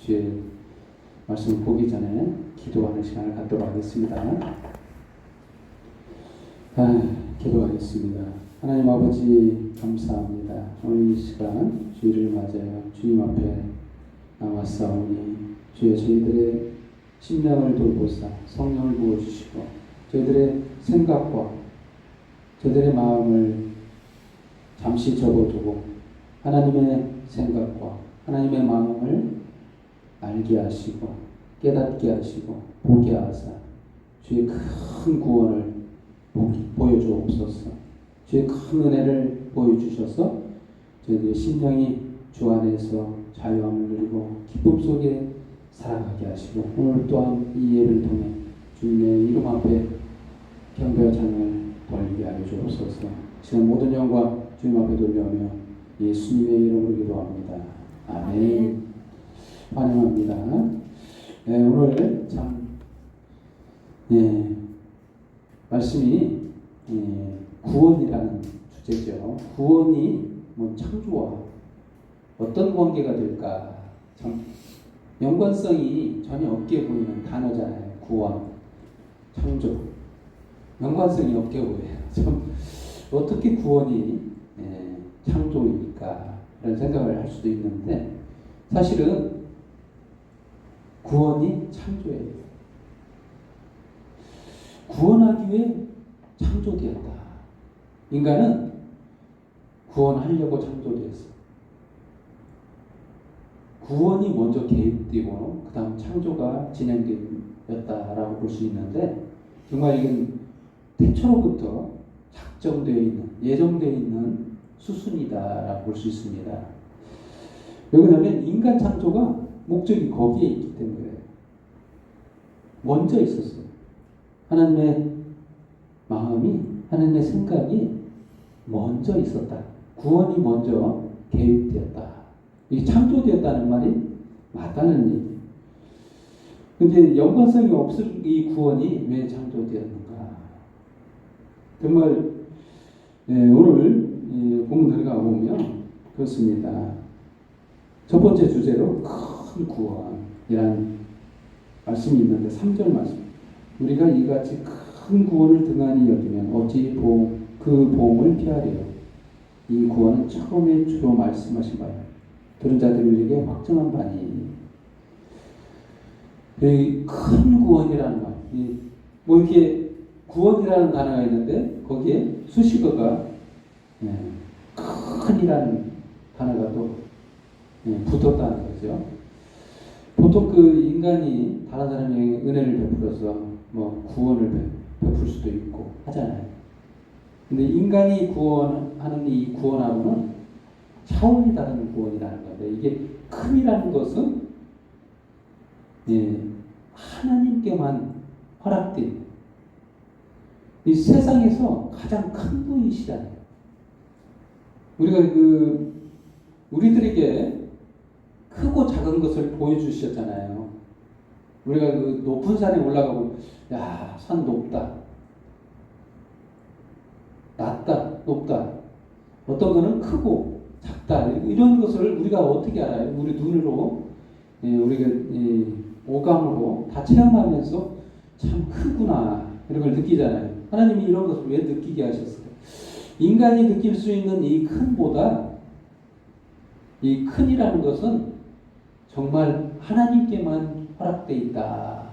주의 말씀 보기 전에 기도하는 시간을 갖도록 하겠습니다. 기도하겠습니다. 하나님 아버지 감사합니다. 오늘 이 시간 주일을 맞아요. 주님 앞에 나왔사오니 주여 저희들의 심령을 돌보사 성령을 부어주시고 저희들의 생각과 저희들의 마음을 잠시 접어두고 하나님의 생각과 하나님의 마음을 알게 하시고 깨닫게 하시고 보게 하사 주의 큰 구원을 보여주옵소서. 주의 큰 은혜를 보여주셔서 저희들의 심령이 주 안에서 자유함을 누리고 기쁨 속에 살아가게 하시고 오늘 또한 이 예를 통해 주님의 이름 앞에 경배와 찬양을 돌리게 하여 주옵소서. 지금 모든 영광 주님 앞에 돌려오며 예수님의 이름으로 기도합니다. 아멘. 환영합니다. 오늘 참 말씀이 구원이라는 주제죠. 구원이 창조와 어떤 관계가 될까? 참 연관성이 전혀 없게 보이는 단어잖아요. 구원, 창조. 연관성이 없게 보여요. 참 어떻게 구원이 창조입니까? 이런 생각을 할 수도 있는데 사실은 구원이 창조예요. 구원하기 위해 창조되었다. 인간은 구원하려고 창조되었어. 구원이 먼저 개입되고 그 다음 창조가 진행되었다라고 볼 수 있는데 정말 이건 태초로부터 작정되어 있는 예정되어 있는 수순이다라고 볼 수 있습니다. 왜냐하면 인간 창조가 목적이 거기에 있기 때문에 먼저 있었어요. 하나님의 마음이 하나님의 생각이 먼저 있었다. 구원이 먼저 개입되었다. 이 창조되었다는 말이 맞다는 얘기. 근데 연관성이 없을 이 구원이 왜 창조되었는가? 정말 오늘 본문 들어가 보면 그렇습니다. 첫 번째 주제로 큰 구원이라는 말씀이 있는데 3절 말씀. 우리가 이같이 큰 구원을 등한히 여기면 어찌 그 보응을 피하리요. 이 구원은 처음에 주로 말씀하신 바요. 들은 자들에게 확정한 바니. 이 큰 구원이라는 말. 이렇게 구원이라는 단어가 있는데 거기에 수식어가 큰이라는 단어가 또 붙었다는 거죠. 보통 그 인간이 다른 사람에게 은혜를 베풀어서 구원을 베풀 수도 있고 하잖아요. 근데 인간이 구원하는 이 구원하고는 차원이 다른 구원이라는 건데 이게 큰이라는 것은 하나님께만 허락된 이 세상에서 가장 큰 분이시잖아요. 우리가 우리들에게 크고 작은 것을 보여주셨잖아요. 우리가 그 높은 산에 올라가고, 야, 산 높다. 낮다, 높다. 어떤 거는 크고 작다. 이런 것을 우리가 어떻게 알아요? 우리 눈으로, 우리가 오감으로 다 체험하면서 참 크구나. 이런 걸 느끼잖아요. 하나님이 이런 것을 왜 느끼게 하셨어요? 인간이 느낄 수 있는 이 큰보다 이 큰이라는 것은 정말 하나님께만 허락되어 있다.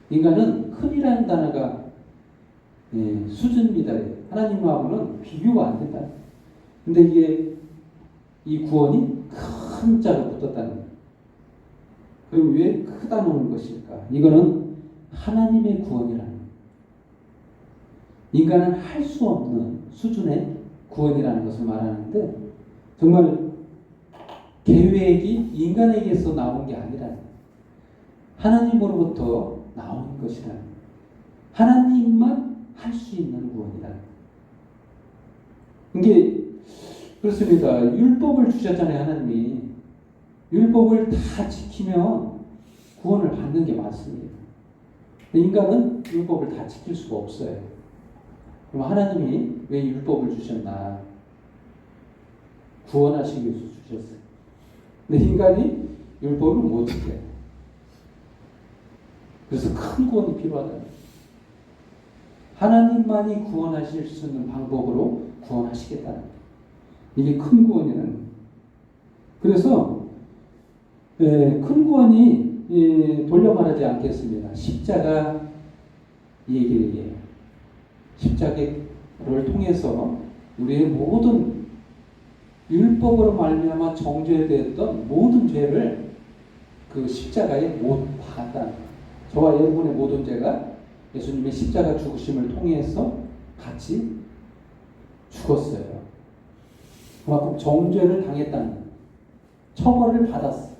인간은 큰이라는 단어가 수준입니다. 하나님하고는 비교가 안 된다. 근데 이게 이 구원이 큰 자가 붙었다는 거예요. 그럼 왜 크다는 것일까? 이거는 하나님의 구원이라는 거예요. 인간은 할 수 없는 수준의 구원이라는 것을 말하는데 정말 계획이 인간에게서 나온 게 아니라 하나님으로부터 나온 것이라 하나님만 할 수 있는 구원이라. 이게 그렇습니다. 율법을 주셨잖아요. 하나님이 율법을 다 지키면 구원을 받는 게 맞습니다. 인간은 율법을 다 지킬 수가 없어요. 그럼 하나님이 왜 율법을 주셨나? 구원하시기 위해서 주셨어요. 근데 인간이 율법을 못 지켜요. 그래서 큰 구원이 필요하다. 하나님만이 구원하실 수 있는 방법으로 구원하시겠다는 거예요. 이게 큰 구원이라는 거예요. 그래서 큰 구원이 돌려 말하지 않겠습니다. 십자가 얘기를 해요. 십자가를 통해서 우리의 모든 율법으로 말미암아 정죄되었던 모든 죄를 그 십자가에 못 받았다. 저와 여러분의 모든 죄가 예수님의 십자가 죽으심을 통해서 같이 죽었어요. 그만큼 정죄를 당했다는 거예요. 처벌을 받았어.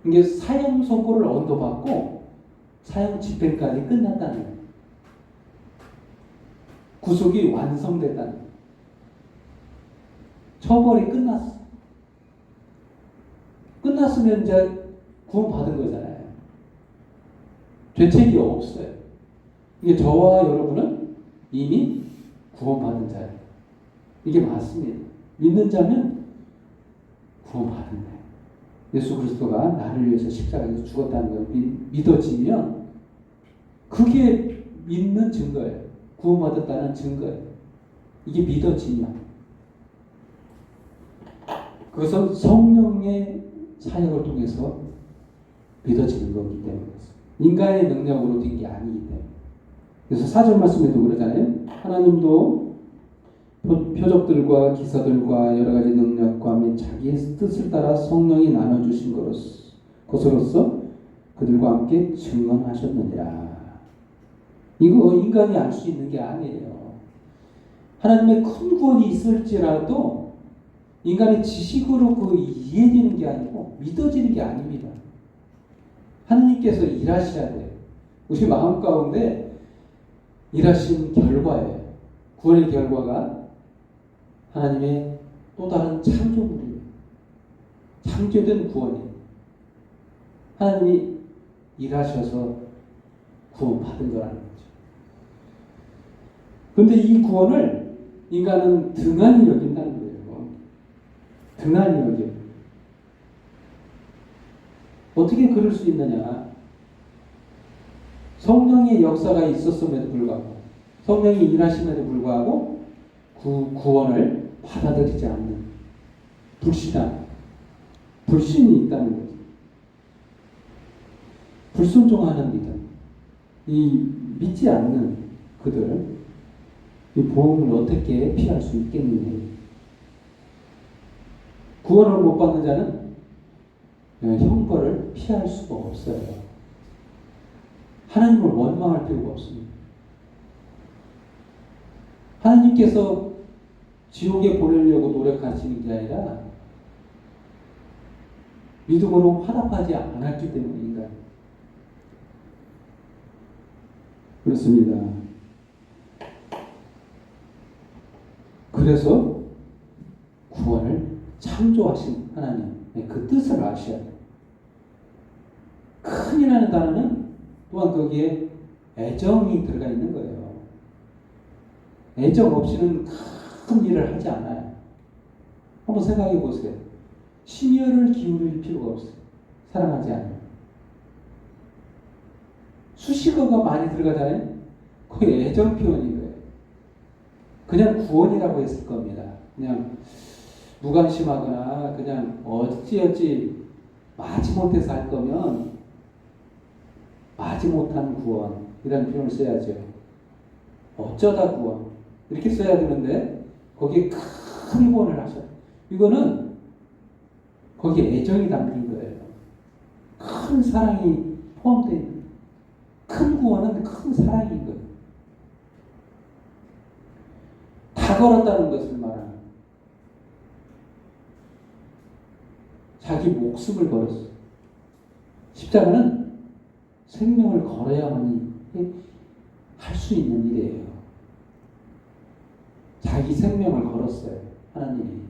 이게 사형 선고를 언도받고 사형 집행까지 끝났다는 거예요. 구속이 완성됐다는 거예요. 처벌이 끝났어. 끝났으면 이제 구원받은 거잖아요. 죄책이 없어요. 이게 저와 여러분은 이미 구원받은 자예요. 이게 맞습니다. 믿는 자면 구원받은 거예요. 예수 그리스도가 나를 위해서 십자가에서 죽었다는 걸 믿어지면 그게 믿는 증거예요. 구원받았다는 증거예요. 이게 믿어지면. 그것은 성령의 사역을 통해서 믿어지는 거기 때문에 인간의 능력으로 된 게 아니기 때문에. 그래서 4절 말씀에도 그러잖아요. 하나님도 표적들과 기사들과 여러 가지 능력과 및 자기의 뜻을 따라 성령이 나눠주신 것으로서 그들과 함께 증언하셨느니라. 이거 인간이 알 수 있는 게 아니에요. 하나님의 큰 구원이 있을지라도 인간의 지식으로 그 이해되는 게 아니고 믿어지는 게 아닙니다. 하나님께서 일하셔야 돼요. 우리 마음 가운데 일하신 결과예요. 구원의 결과가 하나님의 또 다른 창조물이에요. 창조된 구원이에요. 하나님이 일하셔서 구원받은 거라는 거죠. 그런데 이 구원을 인간은 등한히 여긴다는 거예요. 등한히 여겨요. 어떻게 그럴 수 있느냐? 성령의 역사가 있었음에도 불구하고 성령이 일하심에도 불구하고 구원을 받아들이지 않는 불신이 있다는 거죠. 불순종하는 믿음, 이 믿지 않는 그들, 이 보험을 어떻게 피할 수 있겠느냐? 구원을 못 받는 자는 형벌을 피할 수가 없어요. 하나님을 원망할 필요가 없습니다. 하나님께서 지옥에 보내려고 노력하시는 게 아니라 믿음으로 화답하지 않았기 때문인가. 그렇습니다. 그래서 구원을 창조하신 하나님의 그 뜻을 아셔야 돼요. 큰이라는 단어는 또한 거기에 애정이 들어가 있는 거예요. 애정 없이는 큰 일을 하지 않아요. 한번 생각해 보세요. 심혈을 기울일 필요가 없어요. 사랑하지 않아요. 수식어가 많이 들어가잖아요. 거의 애정 표현인 거예요. 그냥 구원이라고 했을 겁니다. 그냥 무관심하거나 그냥 어찌어찌 마지못해서 할 거면 마지못한 구원 이라는 표현을 써야죠. 어쩌다 구원 이렇게 써야 되는데 거기에 큰 구원을 하셔요. 이거는 거기에 애정이 담긴 거예요. 큰 사랑이 포함되어 있는 거예요. 큰 구원은 큰 사랑인 거예요. 다 걸었다는 것을 말하는 거예요. 자기 목숨을 걸었어요. 십자가는 생명을 걸어야만이 할 수 있는 일이에요. 자기 생명을 걸었어요. 하나님이.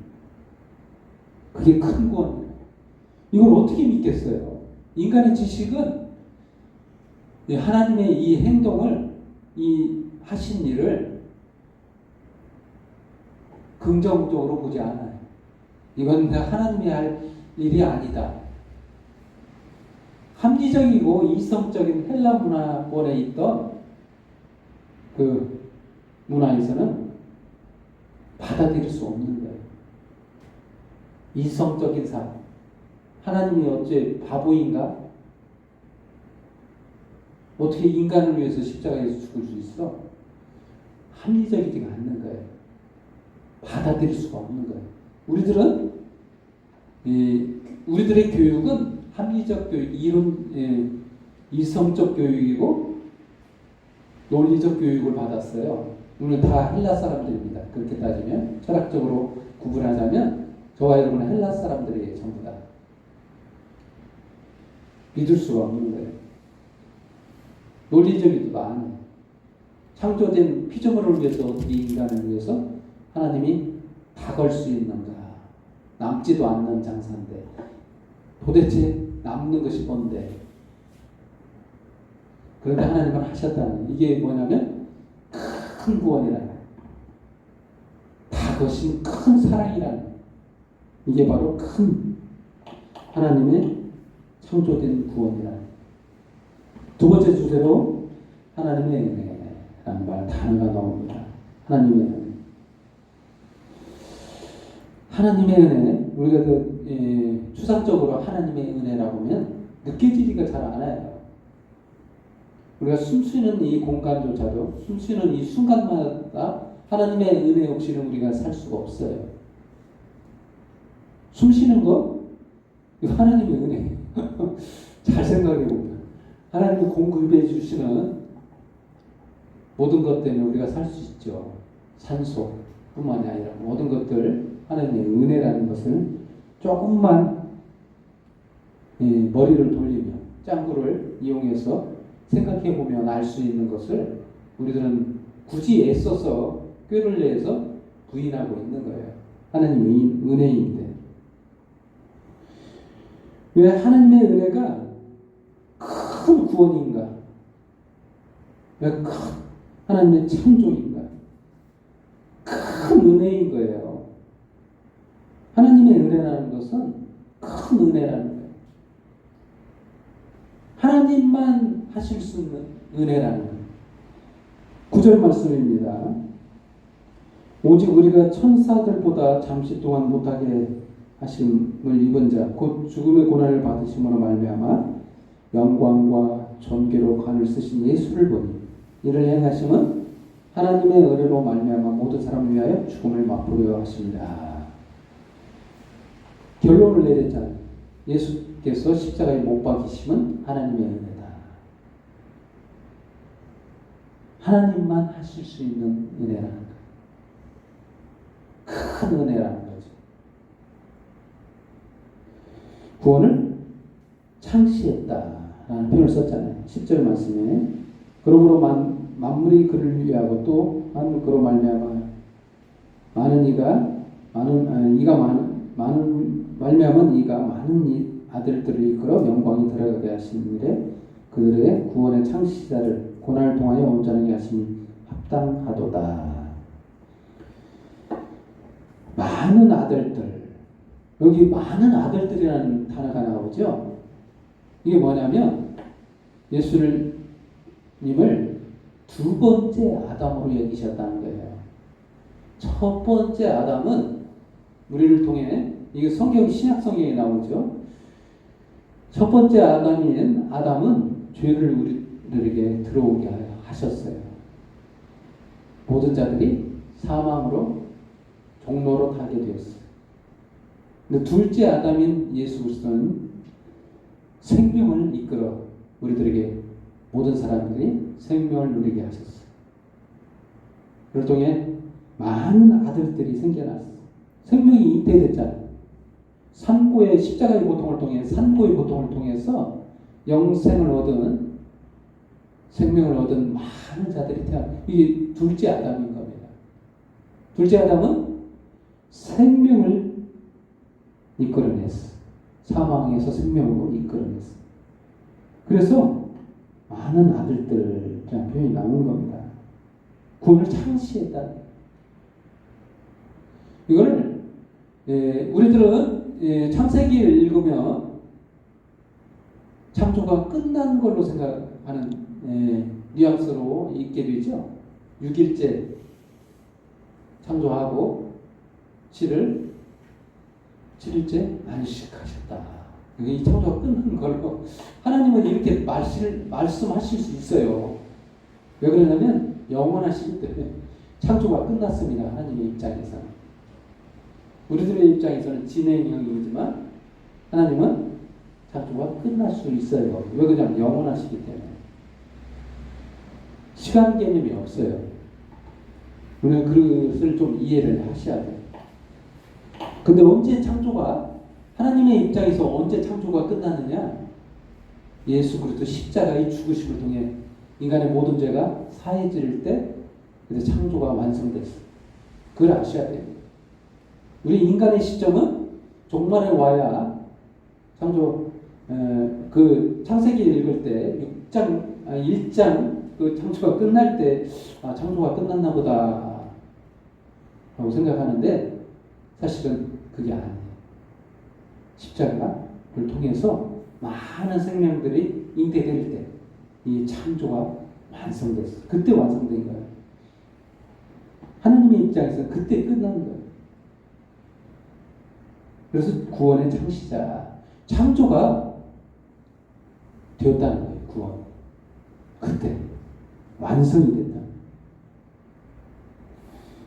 그게 큰 구원이에요. 이걸 어떻게 믿겠어요? 인간의 지식은 하나님의 이 행동을, 이 하신 일을 긍정적으로 보지 않아요. 이건 하나님이 할 일이 아니다. 합리적이고 이성적인 헬라 문화권에 있던 그 문화에서는 받아들일 수 없는 거예요. 이성적인 삶. 하나님이 어째 바보인가? 어떻게 인간을 위해서 십자가에서 죽을 수 있어? 합리적이지가 않는 거예요. 받아들일 수가 없는 거예요. 우리들의 교육은 합리적 교육, 이성적 교육이고 논리적 교육을 받았어요. 우리는 다 헬라 사람들입니다. 그렇게 따지면 철학적으로 구분하자면 저와 여러분은 헬라 사람들이에요. 전부 다. 믿을 수가 없는 거예요. 논리적이지도 않아요. 창조된 피조물을 위해서 어떻게 인간을 위해서 하나님이 다 걸 수 있는가? 남지도 않는 장사인데 도대체 남는 것이 뭔데? 그런데 하나님은 하셨다는 이게 뭐냐면 큰 구원이라는 다 거신 큰 사랑이라는 이게 바로 큰 하나님의 창조된 구원이라는 두 번째 주제로 하나님의 은혜라는 말 단어가 나옵니다. 하나님의 은혜. 하나님의 은혜, 우리가 추상적으로 하나님의 은혜라고 하면 느껴지기가 잘 않아요. 우리가 숨쉬는 이 공간조차도, 숨쉬는 이 순간마다 하나님의 은혜 없이는 우리가 살 수가 없어요. 숨쉬는 거, 이거 하나님의 은혜. 잘 생각해보면. 하나님이 공급해 주시는 모든 것 때문에 우리가 살 수 있죠. 산소뿐만이 아니라 모든 것들, 하나님의 은혜라는 것을 조금만 머리를 돌리며 짱구를 이용해서 생각해 보면 알 수 있는 것을 우리들은 굳이 애써서 꾀를 내서 부인하고 있는 거예요. 하나님의 은혜인데 왜 하나님의 은혜가 큰 구원인가? 왜 큰 하나님의 창조인가? 큰 은혜인 거예요. 하나님의 은혜라는 것은 큰 은혜라는 거예요. 하나님만 하실 수 있는 은혜라는 거예요. 9절 말씀입니다. 오직 우리가 천사들보다 잠시 동안 못하게 하심을 입은 자 곧 죽음의 고난을 받으심으로 말미암아 영광과 존귀로 관을 쓰신 예수를 보니 이를 행하심은 하나님의 은혜로 말미암아 모든 사람을 위하여 죽음을 맛보려 하십니다. 결론을 내렸잖아요. 예수께서 십자가에 못 박히심은 하나님의 은혜다. 하나님만 하실 수 있는 은혜라는 거예요. 큰 은혜라는 거죠. 구원을 창시했다라는 표현을 썼잖아요. 10절 말씀에 그러므로 만물이 그를 위하고 또 그로 말미암아 말미암은 이가 많은 아들들을 이끌어 영광이 들어가게 하신 일에 그들의 구원의 창시자를 고난을 통하여 온전하게 하심이 합당하도다. 많은 아들들, 여기 많은 아들들이라는 단어가 나오죠. 이게 뭐냐면 예수님을 두 번째 아담으로 여기셨다는 거예요. 첫 번째 아담은 우리를 통해 이게 신약 성경에 나오죠. 첫 번째 아담은 죄를 우리들에게 들어오게 하셨어요. 모든 자들이 사망으로 종로로 타게 되었어요. 근데 둘째 아담인 예수 그리스도는 생명을 이끌어 우리들에게 모든 사람들이 생명을 누리게 하셨어요. 그를 통해 많은 아들들이 생겨났어요. 생명이 잉태됐잖아요. 산고의 십자가의 고통을 통해 산고의 고통을 통해서 영생을 얻은 생명을 얻은 많은 자들이 이게 둘째 아담인 겁니다. 둘째 아담은 생명을 이끌어냈어. 사망에서 생명으로 이끌어냈어. 그래서 많은 아들들이라는 표현이 나오는 겁니다. 구원을 창시했다. 이걸 우리들은 창세기를 읽으면 창조가 끝난 걸로 생각하는 뉘앙스로 읽게 되죠. 6일째 창조하고 7일째 안식하셨다. 이 창조가 끝난 걸로 하나님은 이렇게 말씀하실 수 있어요. 왜 그러냐면 영원하시기 때문에 창조가 끝났습니다. 하나님의 입장에서는. 우리들의 입장에서는 진행형이지만 하나님은 창조가 끝날 수 있어요. 왜 그러냐면 영원하시기 때문에. 시간 개념이 없어요. 우리는 그것을 좀 이해를 하셔야 돼요. 근데 언제 창조가 하나님의 입장에서 언제 창조가 끝났느냐? 예수 그리스도 십자가의 죽으심을 통해 인간의 모든 죄가 사해질 때 그래서 창조가 완성됐어요. 그걸 아셔야 돼요. 우리 인간의 시점은 종말에 와야 창조 그 창세기 읽을 때 1장 그 창조가 끝날 때 창조가 끝났나 보다 라고 생각하는데 사실은 그게 아니에요. 십자가를 통해서 많은 생명들이 잉태될 때 이 창조가 완성됐어요. 그때 완성된 거예요. 하나님의 입장에서 그때 끝난 거예요. 그래서 구원의 창시자, 창조가 되었다는 거예요. 구원. 그때 완성이 됐다.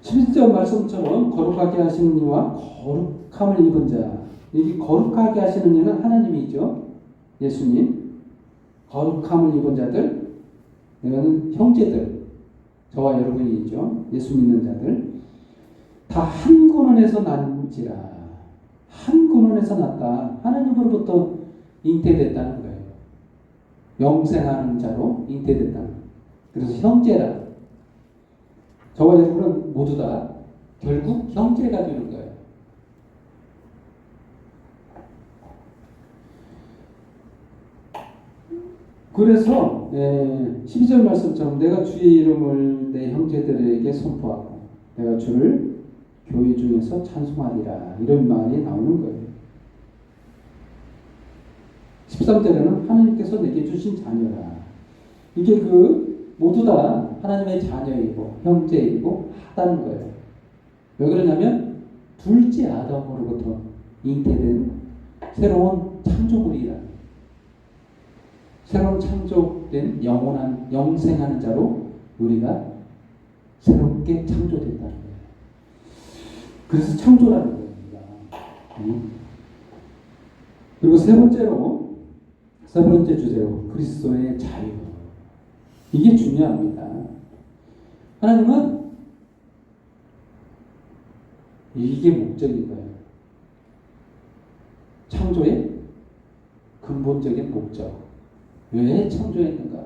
11절 말씀처럼 거룩하게 하시는 이와 거룩함을 입은 자. 여기 거룩하게 하시는 이는 하나님이죠. 예수님. 거룩함을 입은 자들, 이거는 형제들, 저와 여러분이죠. 예수 믿는 자들. 다 한 근원에서 난지라. 한 근원에서 났다. 하나님으로부터 잉태됐다는 거예요. 영생하는 자로 잉태됐다는 거예요. 그래서 형제라. 저와 여러분은 모두 다 결국 형제가 되는 거예요. 그래서 12절 말씀처럼 내가 주의 이름을 내 형제들에게 선포하고 내가 주를 교회 중에서 찬송하리라 이런 말이 나오는 거예요. 13절에는 하나님께서 내게 주신 자녀라. 이게 모두 다 하나님의 자녀이고 형제이고 하다는 거예요. 왜 그러냐면 둘째 아담으로부터 잉태된 새로운 창조물이라. 새로운 창조된 영원한 영생하는 자로 우리가 새롭게 창조됐다는 거예요. 그래서 창조라는 겁니다. 그리고 세 번째 주제로 그리스도의 자유. 이게 중요합니다. 하나님은 이게 목적인 거예요. 창조의 근본적인 목적. 왜 창조했는가?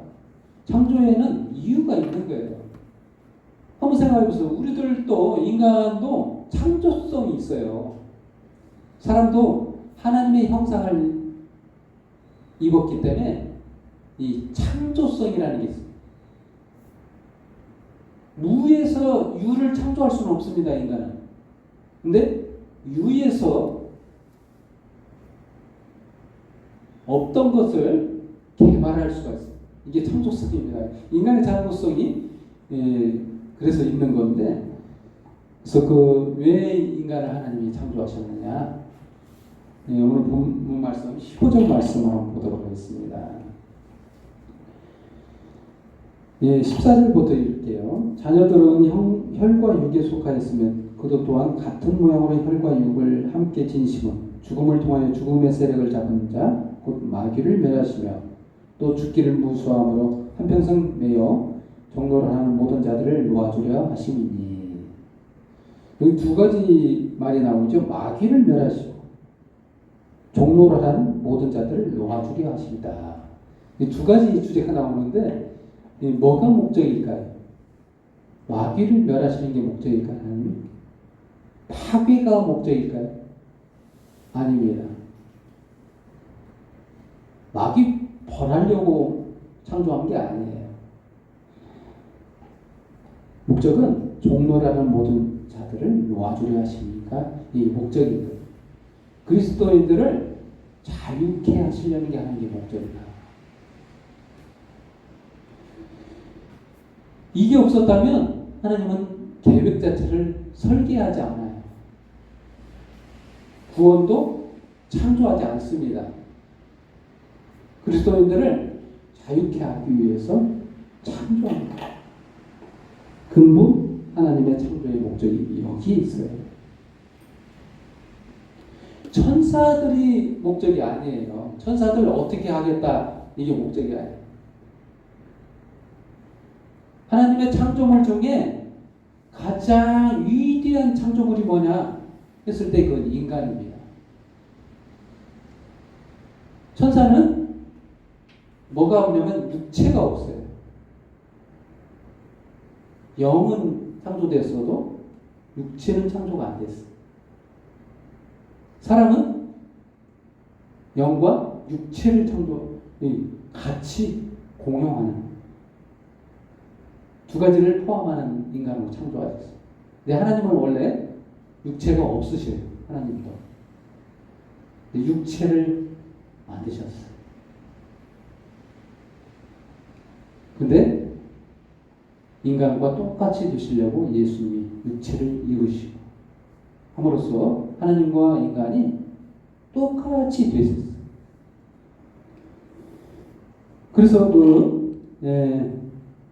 창조에는 이유가 있는 거예요. 한번 생각해보세요. 우리들도 인간도 창조성이 있어요. 사람도 하나님의 형상을 입었기 때문에 이 창조성이라는 게 있어요. 무에서 유를 창조할 수는 없습니다. 인간은. 근데 유에서 없던 것을 개발할 수가 있어요. 이게 창조성입니다. 인간의 창조성이 그래서 있는 건데, 그래서 왜 인간을 하나님이 창조하셨느냐? 오늘 본 말씀 15절 말씀 한번 보도록 하겠습니다. 14절부터 읽을게요. 자녀들은 혈과 육에 속하였으면 그도 또한 같은 모양으로 혈과 육을 함께 진심은 죽음을 통하여 죽음의 세력을 잡은 자 곧 마귀를 멸하시며 또 죽기를 무수함으로 한평생 매여 종로를 하는 모든 자들을 놓아주려 하심이니. 여기 두 가지 말이 나오죠. 마귀를 멸하시고 종로를 하는 모든 자들을 놓아주려 하십니다. 이 두 가지 주제가 나오는데 뭐가 목적일까요? 마귀를 멸하시는 게 목적일까요? 아니면 파괴가 목적일까요? 아닙니다. 마귀 벌하려고 창조한 게 아니에요. 목적은 종로라는 모든 자들을 놓아주려 하시니까 이 목적인 거예요. 그리스도인들을 자유케 하시려는 게 하나님의 목적이다. 이게 없었다면 하나님은 계획 자체를 설계하지 않아요. 구원도 창조하지 않습니다. 그리스도인들을 자유케 하기 위해서 창조합니다. 근본 하나님의 창조의 목적이 여기에 있어요. 천사들이 목적이 아니에요. 천사들 어떻게 하겠다, 이게 목적이 아니에요. 하나님의 창조물 중에 가장 위대한 창조물이 뭐냐 했을 때 그건 인간입니다. 천사는 뭐가 없냐면 육체가 없어요. 영은 창조됐어도 육체는 창조가 안 됐어요. 사람은 영과 육체를 같이 공용하는 두 가지를 포함하는 인간으로 창조하셨어요. 근데 하나님은 원래 육체가 없으셔요. 하나님도. 근데 육체를 만드셨어요. 근데 인간과 똑같이 되시려고 예수님이 육체를 입으시고 함으로써 하나님과 인간이 똑같이 되셨어요. 그래서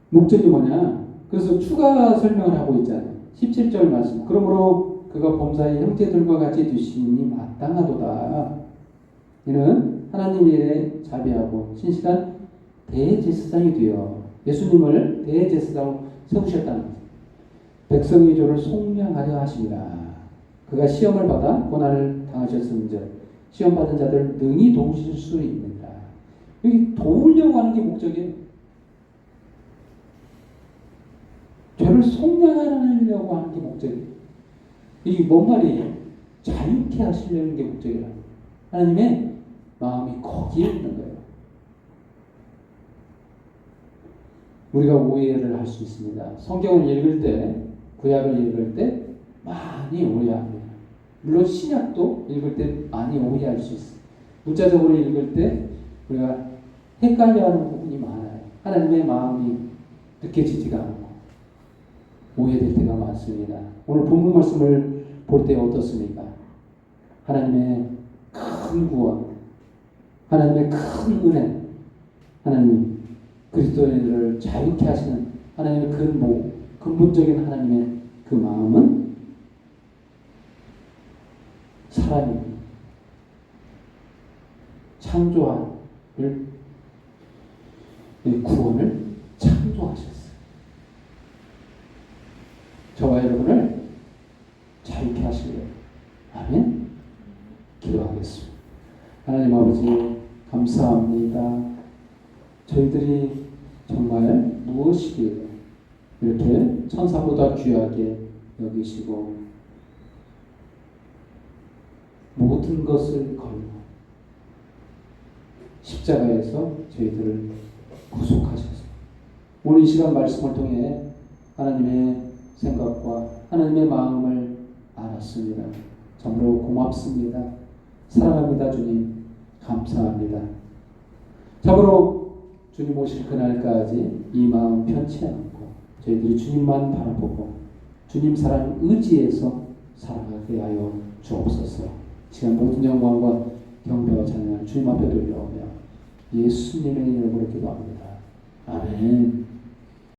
목적이 뭐냐? 그래서 추가 설명을 하고 있잖아요. 17절 말씀. 그러므로 그가 범사의 형제들과 같이 되시니 마땅하도다. 이는 하나님 일에 자비하고 신실한 대제사장이 되어 예수님을 대제사장으로 세우셨다는 거죠. 백성의 조를 속량하려 하심이라. 그가 시험을 받아 고난을 당하셨음즉 시험 받은 자들 능히 도우실 수 있느니라. 여기 도우려고 하는 게 목적이에요. 죄를 속량하려고 하는 게 목적이에요. 이게 뭔 말이에요? 자유케 하시려는 게 목적이라. 하나님의 마음이 거기에 있는 거예요. 우리가 오해를 할 수 있습니다. 성경을 읽을 때, 구약을 읽을 때 많이 오해합니다. 물론 신약도 읽을 때 많이 오해할 수 있어요. 문자적으로 읽을 때 우리가 헷갈려하는 부분이 많아요. 하나님의 마음이 느껴지지가 않고 오해될 때가 많습니다. 오늘 본문 말씀을 볼 때 어떻습니까? 하나님의 큰 구원, 하나님의 큰 은혜, 하나님 그리스도인들을 자유케 하시는 하나님의 근본적인 하나님의 그 마음은 사람입니다. 창조할 구원을 창조하셨어요. 저와 여러분을 자유케 하시기를. 아멘. 기도하겠습니다. 하나님 아버지 감사합니다. 저희들이 정말 무엇이기에 이렇게 천사보다 귀하게 여기시고 모든 것을 걸고 십자가에서 저희들을 구속하셨습니다. 오늘 이 시간 말씀을 통해 하나님의 생각과 하나님의 마음을 알았습니다. 정말로 고맙습니다. 사랑합니다. 주님 감사합니다. 참으로 주님 오실 그날까지 이 마음 편치 않고 저희들이 주님만 바라보고 주님 사랑 의지해서 살아가게 하여 주옵소서. 지금 모든 영광과 경배와 찬양을 주님 앞에 돌려오며 예수님의 이름으로 기도합니다. 아멘.